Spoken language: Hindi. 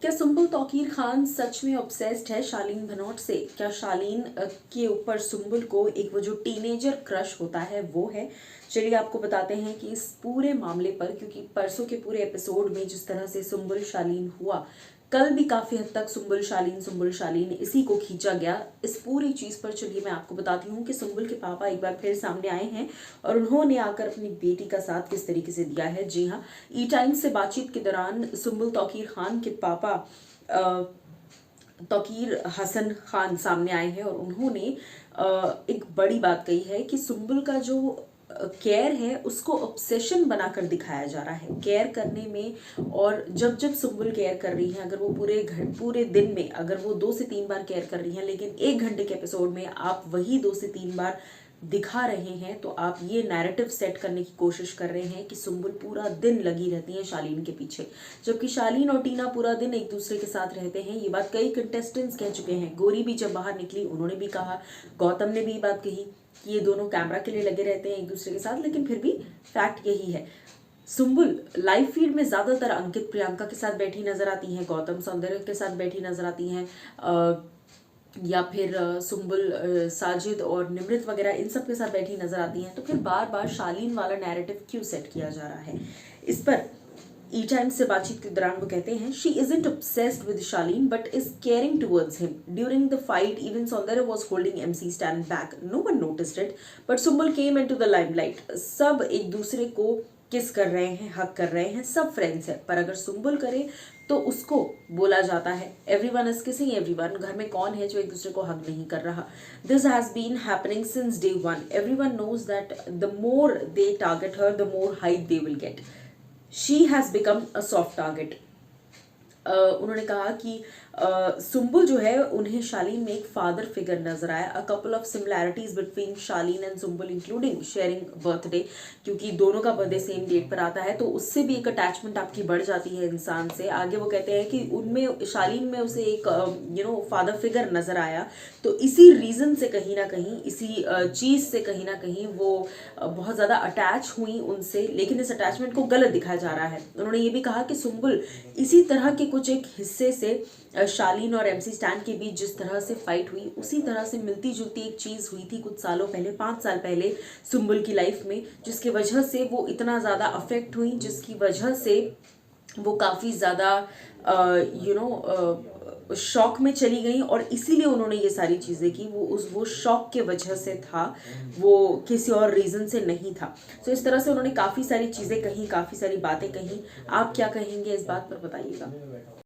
क्या सुम्बुल तौकीर खान सच में ऑब्सेस्ड है शालीन भनोट से? क्या शालीन के ऊपर सुम्बुल को एक वो जो टीनेजर क्रश होता है वो है? चलिए आपको बताते हैं कि इस पूरे मामले पर, क्योंकि परसों के पूरे एपिसोड में जिस तरह से सुम्बुल शालीन हुआ, कल भी काफी हद तक सुम्बुल शालीन इसी को खींचा गया। इस पूरी चीज पर चलिए मैं आपको बताती हूँ कि सुम्बुल के पापा एक बार फिर सामने आए हैं और उन्होंने आकर अपनी बेटी का साथ किस तरीके से दिया है। जी हाँ, ई टाइम्स से बातचीत के दौरान सुम्बुल तौकीर खान के पापा तौकीर हसन खान सामने आए हैं और उन्होंने एक बड़ी बात कही है कि सुम्बुल का जो केयर है उसको ऑब्सेशन बनाकर दिखाया जा रहा है केयर करने में। और जब जब सुम्बुल केयर कर रही है, अगर वो पूरे दिन में अगर वो 2 से 3 बार केयर कर रही हैं, लेकिन 1 घंटे के एपिसोड में आप वही 2 से 3 बार दिखा रहे हैं, तो आप ये नैरेटिव सेट करने की कोशिश कर रहे हैं कि सुम्बुल पूरा दिन लगी रहती है शालीन के पीछे, जबकि शालीन और टीना पूरा दिन एक दूसरे के साथ रहते हैं। ये बात कई कंटेस्टेंट्स कह चुके हैं। गौरी भी जब बाहर निकली उन्होंने भी कहा, गौतम ने भी ये बात कही कि ये दोनों कैमरा के लिए लगे रहते हैं एक दूसरे के साथ, लेकिन फिर भी फैक्ट यही है। सुम्बुल लाइव फीड में ज्यादातर अंकित प्रियंका के साथ बैठी नजर आती हैं, गौतम सौंदर्य के साथ बैठी नजर आती हैं, या फिर सुम्बुल साजिद और निमृत वगैरह इन सब के साथ बैठी नजर आती हैं। तो फिर बार बार शालीन वाला नैरेटिव क्यों सेट किया जा रहा है? इस पर ई टाइम्स से बातचीत के दौरान वो कहते हैं, she isn't obsessed with Shalin but is caring towards him. During the fight, even Saundarya was holding MC Stan back. No one noticed it, but Sumbul came into the limelight. सब एक दूसरे को किस कर रहे हैं, हक कर रहे हैं, सब फ्रेंड्स हैं, पर अगर सुम्बुल करे तो उसको बोला जाता है एवरीवन इज किसिंग एवरीवन। घर में कौन है जो एक दूसरे को हक नहीं कर रहा? This has been happening since day one. Everyone knows that the more they target her, the more hype they will get. She has become a soft target. उन्होंने कहा कि सुम्बुल जो है उन्हें शालीन में एक फादर फिगर नजर आया. A couple of similarities between Shalin and Sumbul including sharing birthday, क्योंकि दोनों का बर्थडे सेम डेट पर आता है तो उससे भी एक अटैचमेंट आपकी बढ़ जाती है इंसान से. आगे वो कहते हैं कि उनमें शालीन में उसे एक फादर फिगर नजर आया, तो इसी रीजन से कहीं ना कहीं, इसी चीज से कहीं ना कहीं वो बहुत ज्यादा अटैच हुई उनसे, लेकिन इस अटैचमेंट को गलत दिखाया जा रहा है. उन्होंने ये भी कहा कि सुम्बुल इसी तरह के कुछ एक हिस्से से शालीन और MC स्टैन के बीच जिस तरह से फाइट हुई, उसी तरह से मिलती जुलती एक चीज हुई थी कुछ सालों पहले, 5 साल पहले सुम्बुल की लाइफ में, जिसकी वजह से वो इतना ज्यादा अफेक्ट हुई, जिसकी वजह से वो काफी ज्यादा शॉक में चली गई. और इसीलिए उन्होंने ये सारी चीजें की. वो शॉक के वजह से था, वो किसी और रीजन से नहीं था. तो इस तरह से उन्होंने काफी सारी चीजें कही, काफी सारी बातें कही. आप क्या कहेंगे इस बात पर, बताइएगा.